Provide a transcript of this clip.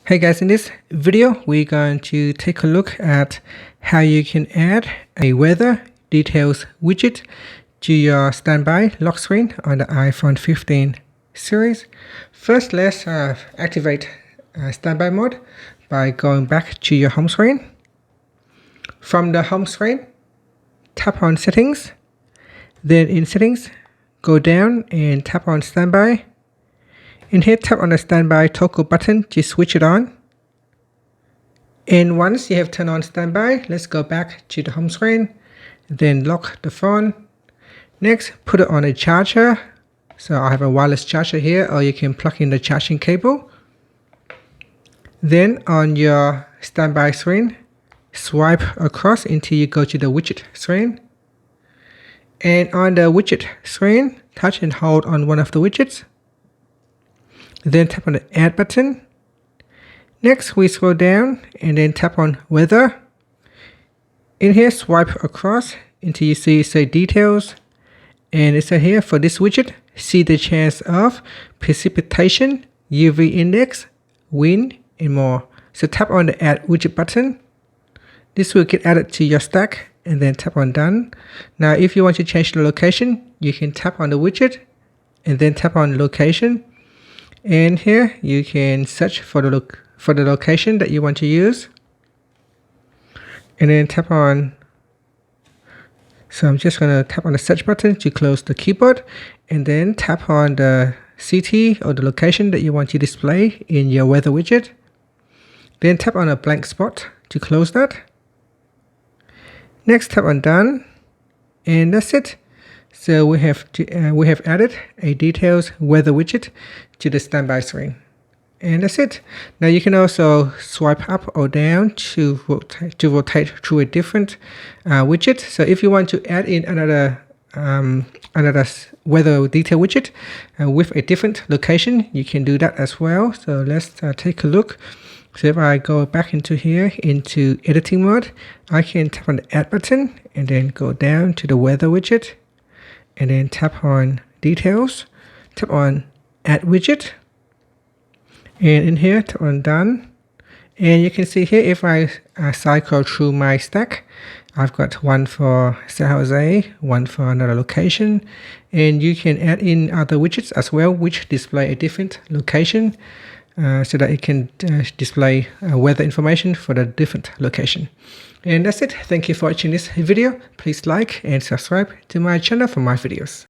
Hey guys, in this video we're going to take a look at how you can add a weather details widget to your standby lock screen on the iPhone 15 series. First, let's activate standby mode by going back to your home screen. From the home screen, tap on settings, then in settings go down and tap on standby. In here, tap on the standby toggle button to switch it on. And once you have turned on standby, let's go back to the home screen, then lock the phone. Next, put it on a charger. So I have a wireless charger here, or you can plug in the charging cable. Then on your standby screen, swipe across until you go to the widget screen. And on the widget screen, touch and hold on one of the widgets. Then tap on the add button. Next, we scroll down and then tap on weather. In here, swipe across until you see say details. And it says here for this widget, see the chance of precipitation, UV index, wind, and more. So tap on the add widget button. This will get added to your stack and then tap on done. Now, if you want to change the location, you can tap on the widget and then tap on location. And here you can search for the location that you want to use, and then tap on. So I'm just gonna tap on the search button to close the keyboard, and then tap on the city or the location that you want to display in your weather widget. Then tap on a blank spot to close that. Next, tap on done, and that's it. So we have added a details weather widget to the standby screen, and that's it. Now you can also swipe up or down to rotate through a different widget. So if you want to add in another weather detail widget with a different location, you can do that as well. So let's take a look. So if I go back into here into editing mode, I can tap on the add button and then go down to the weather widget, and then tap on details, tap on add widget, and in here tap on done. And you can see here if I cycle through my stack, I've got one for San Jose, one for another location, and you can add in other widgets as well which display a different location so that it can display weather information for the different location. And that's it. Thank you for watching this video. Please like and subscribe to my channel for more videos.